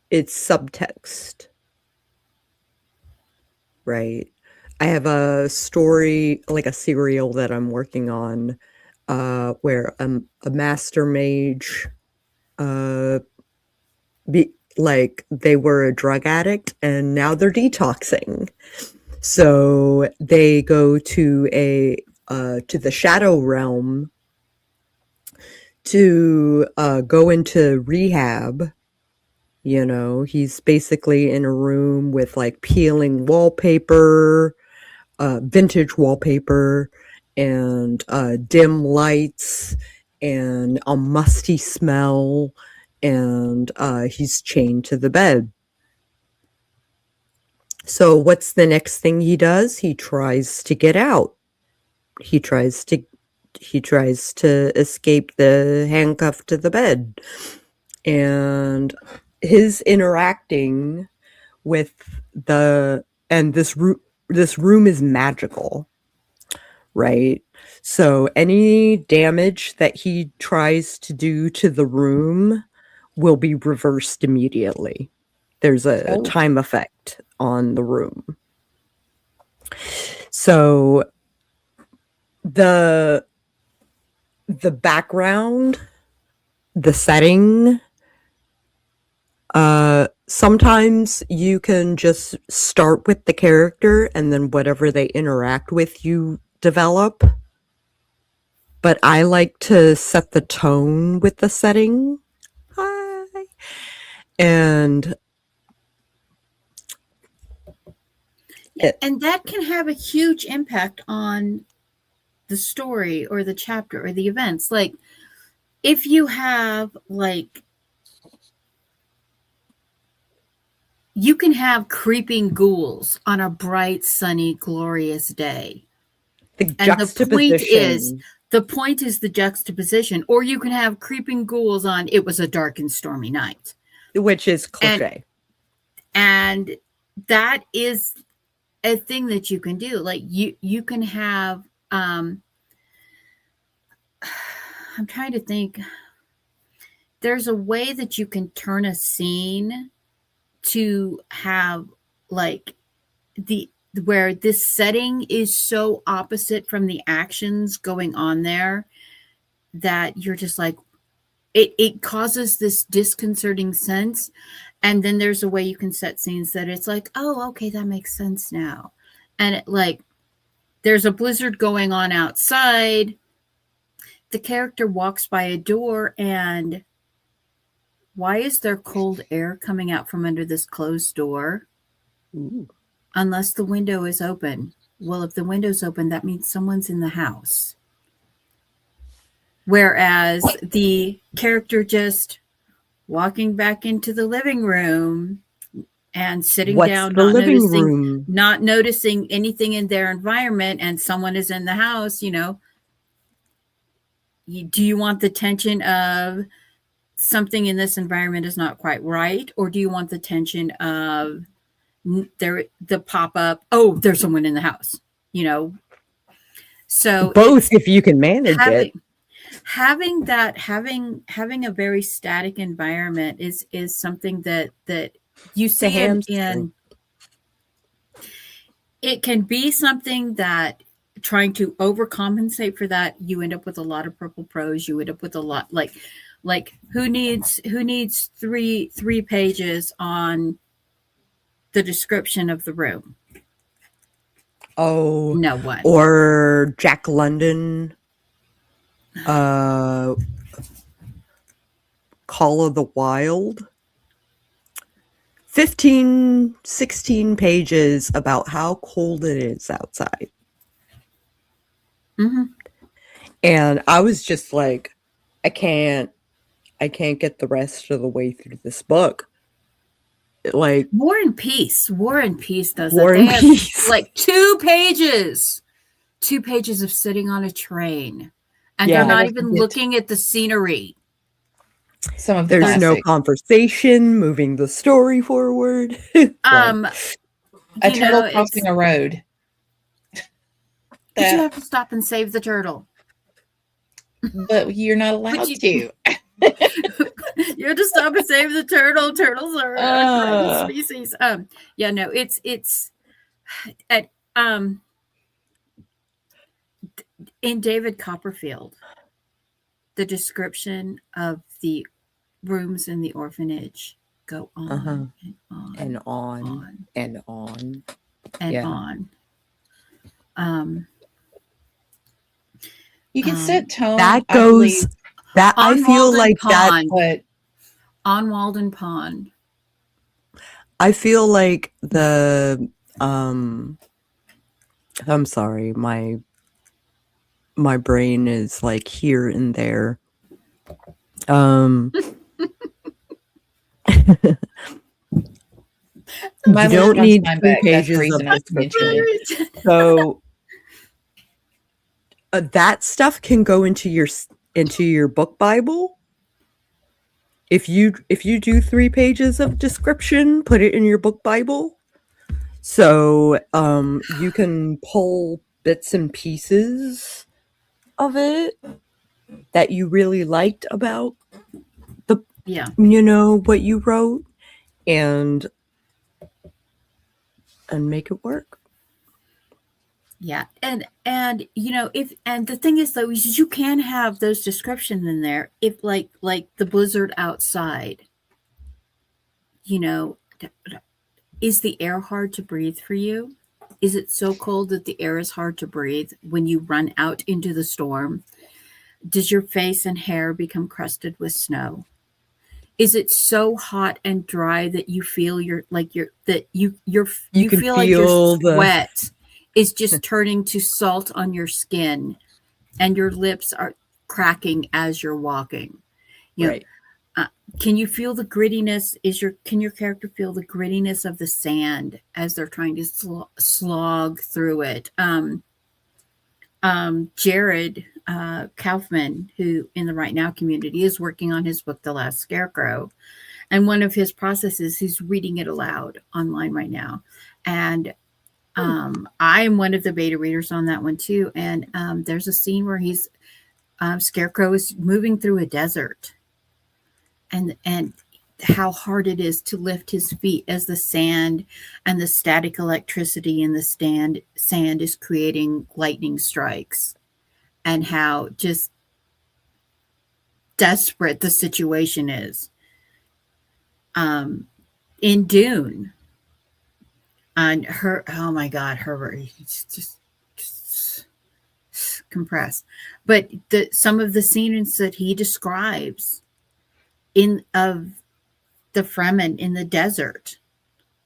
B: it's subtext. Right. I have a story, like a serial that I'm working on, where a master mage, like they were a drug addict and now they're detoxing. So they go to to the shadow realm to go into rehab. You know, he's basically in a room with like peeling wallpaper, vintage wallpaper, and dim lights, and a musty smell, and he's chained to the bed. So what's the next thing he does? He tries to get out. He tries to escape the handcuff to the bed. And his interacting with this room is magical, right? So any damage that he tries to do to the room will be reversed immediately. There's a time effect on the room. So the background, the setting, sometimes you can just start with the character and then whatever they interact with you develop. But I like to set the tone with the setting. Hi. And
A: and that can have a huge impact on the story or the chapter or the events. Like if you have like, you can have creeping ghouls on a bright, sunny, glorious day.
B: the
A: And
B: juxtaposition.
A: the point is the juxtaposition. Or you can have creeping ghouls on it was a dark and stormy night.
B: Which is cliche.
A: And that is a thing that you can do. Like you can have I'm trying to think. There's a way that you can turn a scene to have like where this setting is so opposite from the actions going on there that you're just like it causes this disconcerting sense. And then there's a way you can set scenes that it's like, oh, okay, that makes sense now. And like there's a blizzard going on outside. The character walks by a door and why is there cold air coming out from under this closed door?
B: Ooh.
A: Unless the window is open. Well, if the window's open, that means someone's in the house. Whereas the character just walking back into the living room and sitting down, not noticing anything in their environment, and someone is in the house, you know. Do you want the tension of something in this environment is not quite right, or do you want the tension of the pop-up, oh, there's someone in the house, you know? So
B: both, if you can manage it.
A: Having a very static environment is something that you see in it can be something that trying to overcompensate for that, you end up with a lot of purple prose. You end up with a lot like who needs 3 pages on the description of the room?
B: Oh,
A: no one.
B: Or Jack London, Call of the Wild. 16 pages about how cold it is outside.
A: Mm-hmm.
B: And I was just like, I can't get the rest of the way through this book. Like
A: War and Peace does
B: War and Peace.
A: like 2 pages 2 pages of sitting on a train, and
B: Yeah.
A: they're not
C: Never
A: even
C: forget.
A: looking at the scenery.
C: Some of the
B: There's no
C: classics.
B: conversation moving the story forward. Like,
C: A
A: You
C: turtle
A: know,
C: crossing a road.
A: but you have to stop and save the turtle.
C: But you're not allowed
A: you-
C: to.
A: You have to stop and save the turtle. Turtles are a
C: Uh.
A: threatened species. Yeah, no, it's at in David Copperfield, the description of the rooms in the orphanage go on
B: Uh-huh.
A: and on
B: and on
A: on
B: and on.
A: and
B: Yeah.
A: on.
C: You can set tone.
B: That
C: I
B: goes.
C: believe,
B: That I
A: On
B: feel
A: Walden
B: like that.
A: Pond.
C: but
A: On Walden Pond.
B: I feel like the. I'm sorry, my brain is like here and there.
C: my
B: You
C: list
B: don't
C: runs
B: need
C: mine
B: 2
C: back. That's the
B: pages of
C: reason I mentioned it.
B: description. So that stuff can go into your book Bible. If you do 3 pages of description, put it in your book Bible. So you can pull bits and pieces of it that you really liked about
A: Yeah.
B: what you wrote and make it work.
A: Yeah. And the thing is though, is you can have those descriptions in there if like the blizzard outside, is the air hard to breathe for you? Is it so cold that the air is hard to breathe when you run out into the storm? Does your face and hair become crusted with snow? Is it so hot and dry that you feel you
B: can
A: feel like your
B: feel the-
A: sweat is just turning to salt on your skin and your lips are cracking as you're walking?
B: Right.
A: Can you feel the grittiness? Can your character feel the grittiness of the sand as they're trying to slog through it? Jared Kaufman, who in the Right Now community is working on his book, The Last Scarecrow, and one of his processes, he's reading it aloud online right now. And I'm one of the beta readers on that one too. And there's a scene where Scarecrow is moving through a desert, and how hard it is to lift his feet as the sand and the static electricity in the sand is creating lightning strikes, and how just desperate the situation is. In Dune, and oh my God, Herbert, just compressed. But some of the scenes that he describes of the Fremen in the desert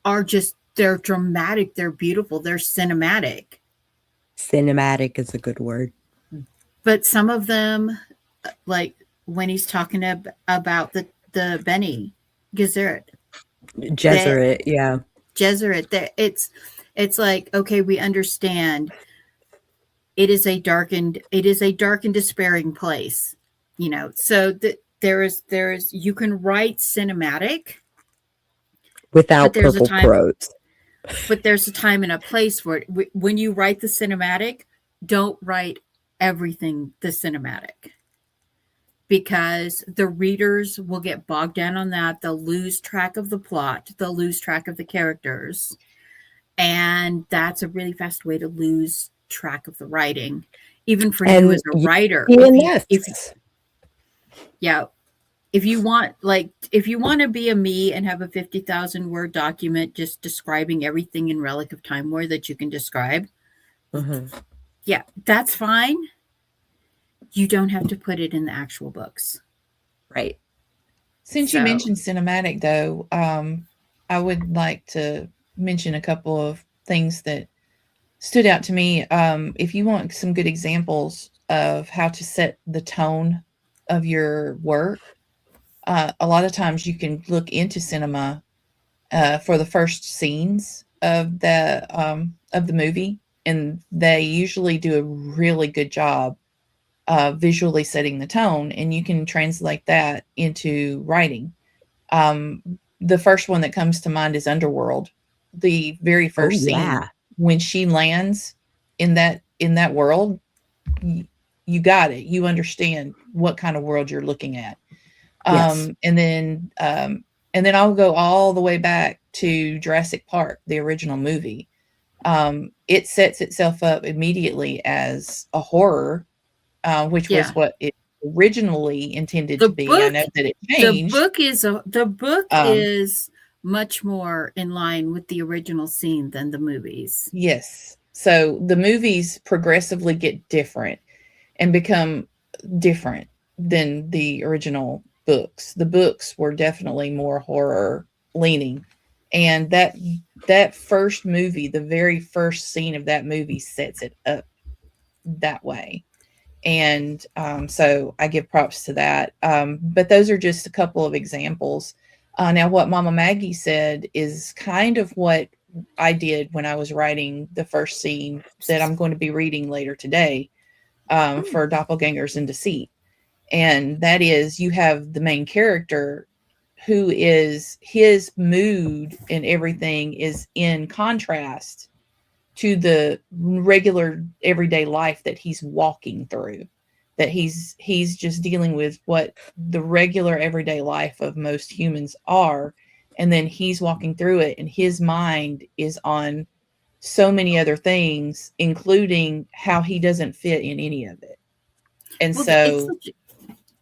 A: are they're dramatic, they're beautiful, they're cinematic.
B: Cinematic is a good word.
A: But some of them, like when he's talking about the Bene Gesserit,
B: yeah.
A: Gesserit, it's like, okay, we understand. It is a dark and despairing place, so that there is you can write cinematic
B: Without
A: there's a
B: purple
A: time-
B: prose.
A: but there's a time and a place for it. When you write the cinematic, don't write everything the cinematic, because the readers will get bogged down on that. They'll lose track of the plot. They'll lose track of the characters. And that's a really fast way to lose track of the writing, even for you as a writer. If you want to be a me and have a 50,000 word document just describing everything in Relic of Time War that you can describe, yeah, that's fine. You don't have to put it in the actual books.
B: Right.
C: Since you mentioned cinematic, though, I would like to mention a couple of things that stood out to me. If you want some good examples of how to set the tone of your work, a lot of times you can look into cinema for the first scenes of the movie and they usually do a really good job visually setting the tone, and you can translate that into writing. The first one that comes to mind is Underworld. The very
B: Oh
C: first scene
B: yeah.
C: when she lands in that world, you got it. You understand what kind of world you're looking at.
B: Yes.
C: And then I'll go all the way back to Jurassic Park, the original movie. It sets itself up immediately as a horror, which was
A: Yeah.
C: what it originally intended
A: The
C: to be. I
A: book
C: know that it
A: the
C: changed.
A: book
C: Um,
A: is much more in line with the original scene than the movies.
C: yes. So the movies progressively get different and become different than the original books. The books were definitely more horror leaning. And that first movie, the very first scene of that movie sets it up that way. And so I give props to that. But those are just a couple of examples. Now, what Mama Maggie said is kind of what I did when I was writing the first scene that I'm going to be reading later today for Doppelgangers and Deceit. And that is, you have the main character who is, his mood and everything is in contrast to the regular everyday life that he's walking through, that he's just dealing with what the regular everyday life of most humans are, and then he's walking through it and his mind is on so many other things, including how he doesn't fit in any of it. And
A: Well,
C: so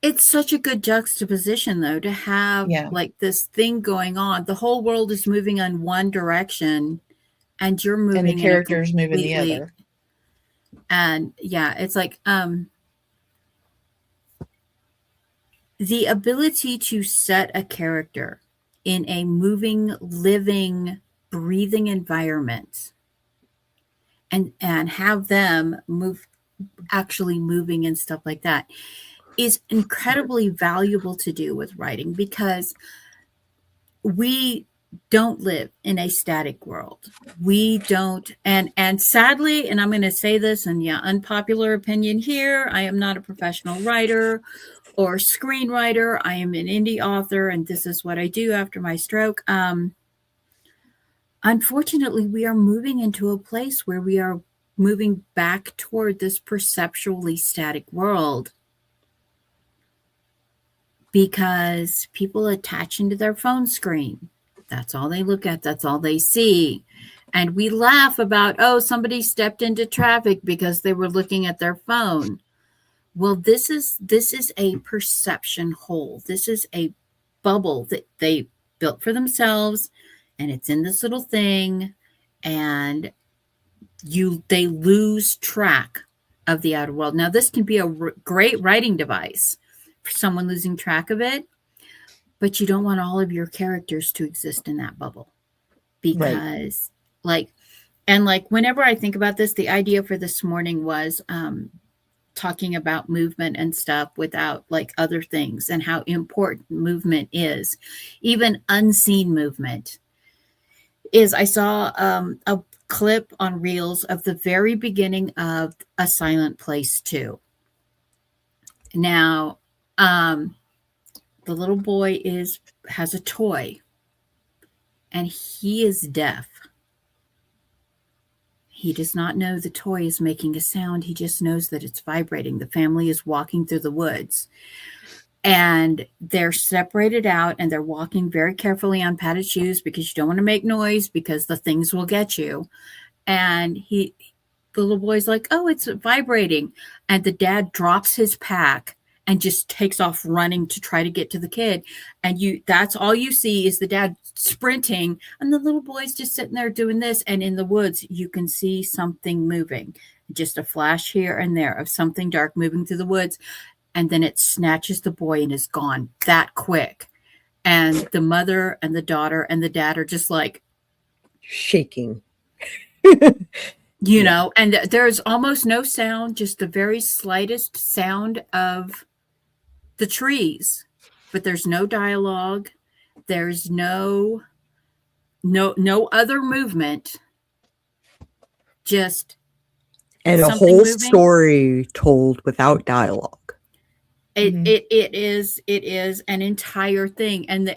A: it's such a good juxtaposition, though, to have
C: yeah,
A: like this thing going on. The whole world is moving in one direction, and you're
C: and the
A: moving in a
C: characters move in the
A: completely.
C: other.
A: And yeah, it's like the ability to set a character in a moving, living, breathing environment, and have them actually moving and stuff like that, is incredibly valuable to do with writing, because we don't live in a static world. We don't, and sadly, and I'm going to say this, and yeah, unpopular opinion here, I am not a professional writer or screenwriter. I am an indie author, and this is what I do after my stroke. Unfortunately, we are moving into a place where we are moving back toward this perceptually static world, because people attach into their phone screen. That's all they look at. That's all they see. And we laugh about, oh, somebody stepped into traffic because they were looking at their phone. Well, this is a perception hole. This is a bubble that they built for themselves, and it's in this little thing, and they lose track of the outer world. Now, this can be a great writing device for someone losing track of it, but you don't want all of your characters to exist in that bubble, because like whenever I think about this, the idea for this morning was talking about movement and stuff without like other things, and how important movement is, even unseen movement is. I saw a clip on Reels of the very beginning of A Silent Place 2. Now, the little boy has a toy, and he is deaf. He does not know the toy is making a sound. He just knows that it's vibrating. The family is walking through the woods, and they're separated out, and they're walking very carefully on padded shoes, because you don't want to make noise, because the things will get you. And the little boy's like, oh, it's vibrating. And the dad drops his pack and just takes off running to try to get to the kid. And that's all you see is the dad sprinting, and the little boy's just sitting there doing this. And in the woods, you can see something moving, just a flash here and there of something dark moving through the woods. And then it snatches the boy and is gone that quick. And the mother and the daughter and the dad are just like
B: shaking.
A: And there's almost no sound, just the very slightest sound of the trees, but there's no dialogue. There's no other movement, just
B: And a
A: something
B: whole
A: moving.
B: story told without dialogue.
A: It is an entire thing, and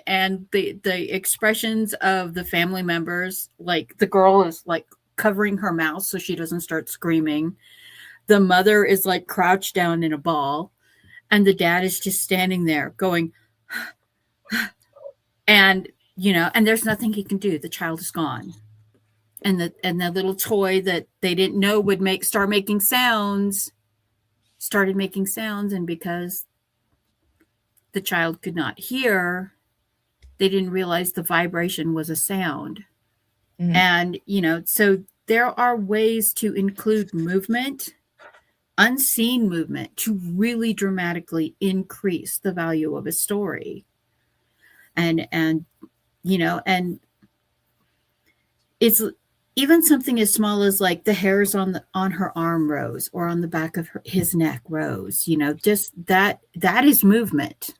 A: the expressions of the family members, like the girl is like covering her mouth so she doesn't start screaming. The mother is like crouched down in a ball, and the dad is just standing there going, and and there's nothing he can do. The child is gone, and the little toy that they didn't know would start making sounds, started making sounds, and because the child could not hear, they didn't realize the vibration was a sound. Mm-hmm. And so there are ways to include movement, unseen movement, to really dramatically increase the value of a story. And it's even something as small as like the hairs on her arm rose, or on the back of his neck rose. Just that is movement.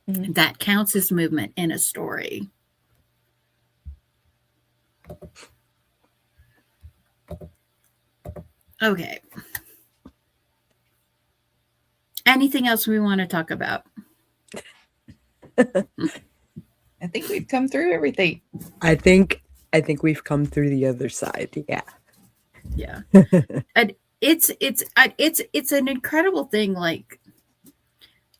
A: Mm-hmm. That counts as movement in a story. Okay. Anything else we want to talk about?
C: I think we've come through everything.
B: I think we've come through the other side. Yeah.
A: Yeah. And it's an incredible thing, like,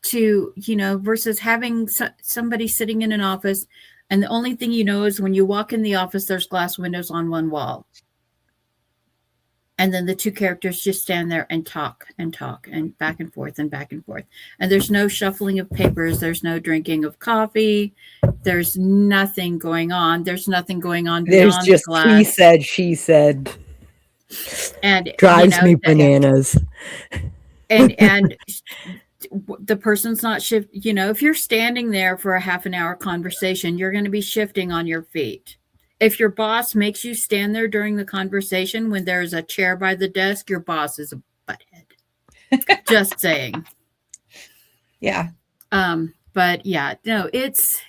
A: to versus having somebody sitting in an office, and the only thing is when you walk in the office, there's glass windows on one wall, and then the two characters just stand there and talk and back and forth, and there's no shuffling of papers, there's no drinking of coffee, there's nothing going on beyond
B: there's just
A: the glass.
B: He said, she said,
A: and
B: drives me bananas.
A: And the person's not if you're standing there for a half an hour conversation, you're going to be shifting on your feet. If your boss makes you stand there during the conversation when there's a chair by the desk, your boss is a butthead. Just saying.
C: Yeah.
A: But yeah, no, it's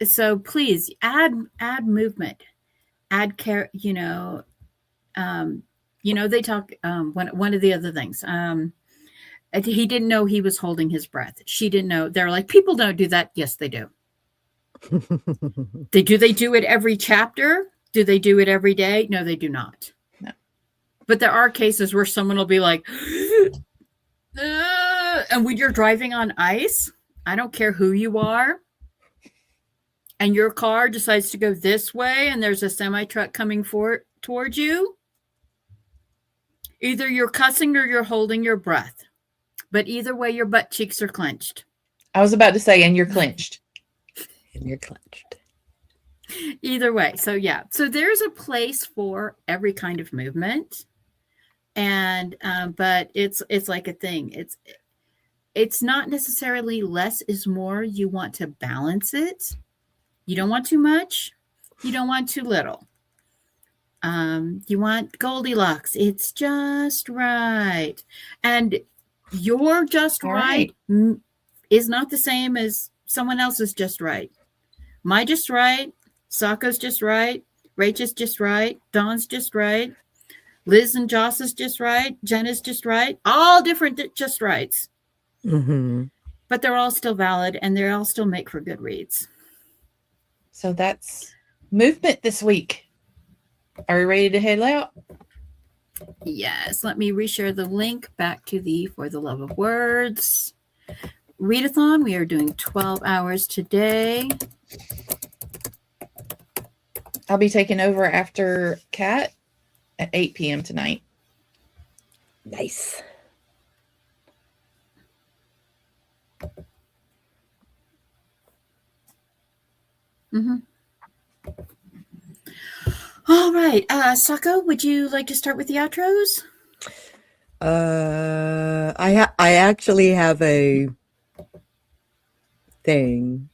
A: so please add movement, add care, they talk, one of the other things, he didn't know he was holding his breath. She didn't know. They're like, people don't do that. Yes, they do. They do it every chapter? Do they do it every day? No, they do not.
C: No.
A: But there are cases where someone will be like, and when you're driving on ice, I don't care who you are, and your car decides to go this way and there's a semi-truck coming towards you, either you're cussing or you're holding your breath. But either way, your butt cheeks are clenched.
C: I was about to say, and you're clenched.
B: And you're clenched.
A: Either way. So yeah. So there's a place for every kind of movement. And but it's like a thing. It's not necessarily less is more. You want to balance it. You don't want too much. You don't want too little. You want Goldilocks. It's just right. And your just right is not the same as someone else's just right. My just right, Sako's just right, Rachel's just right, Dawn's just right, Liz and Joss is just right, Jenna's just right, all different just rights.
B: Mm-hmm.
A: But they're all still valid, and they all still make for good reads.
C: So that's movement this week. Are we ready to head out?
A: Yes, let me reshare the link back to the For the Love of Words readathon. We are doing 12 hours today.
C: I'll be taking over after Kat at 8 p.m. tonight.
B: Nice.
A: Mm-hmm. All right. Sako, would you like to start with the outros?
B: I actually have a thing.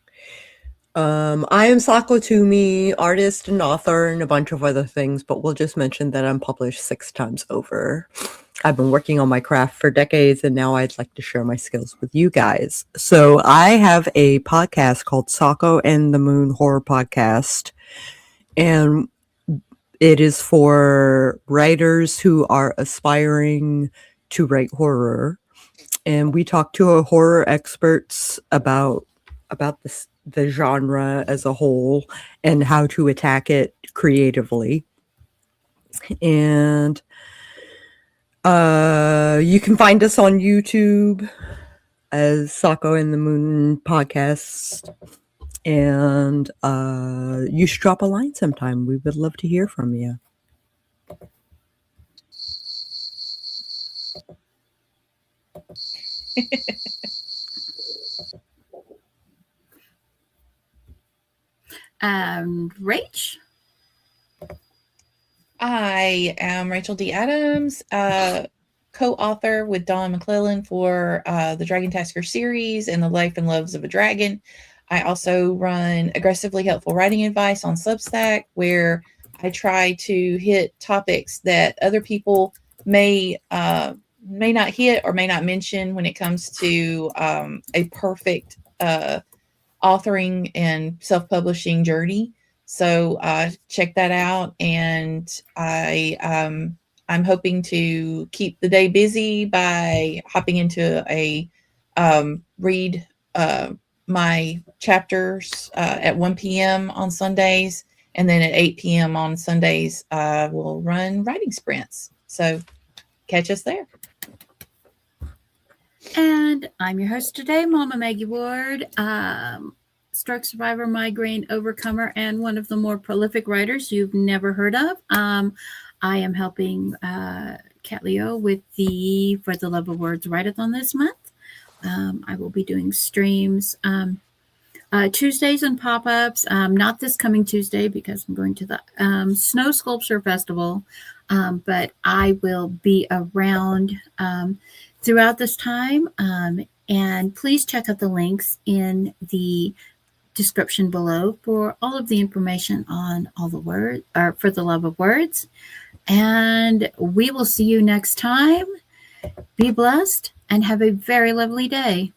B: I am Sako Toomey, artist and author and a bunch of other things, but we'll just mention that I'm published 6 times over. I've been working on my craft for decades, and now I'd like to share my skills with you guys. So I have a podcast called Sako and the Moon Horror Podcast, and It is for writers who are aspiring to write horror, and we talk to horror experts about the genre as a whole and how to attack it creatively. And you can find us on YouTube as Sako and the Moon Podcast. And you should drop a line sometime. We would love to hear from you.
A: Rach?
C: I am Rachel D. Adams, co-author with Dawn McClellan for the Dragon Tasker series and the Life and Loves of a Dragon. I also run Aggressively Helpful Writing Advice on Substack, where I try to hit topics that other people may not hit or may not mention when it comes to a perfect authoring and self-publishing journey. So check that out. And I'm hoping to keep the day busy by hopping into a read my chapters at 1 p.m. on Sundays. And then at 8 p.m. on Sundays, we'll run writing sprints. So catch us there.
A: And I'm your host today, Mama Maggie Ward, stroke survivor, migraine overcomer, and one of the more prolific writers you've never heard of. I am helping Kat Leo with the For the Love of Words Write-a-thon this month. I will be doing streams Tuesdays and pop-ups, not this coming Tuesday because I'm going to the Snow Sculpture Festival, but I will be around throughout this time. And please check out the links in the description below for all of the information on all the words, or For the Love of Words. And we will see you next time. Be blessed and have a very lovely day.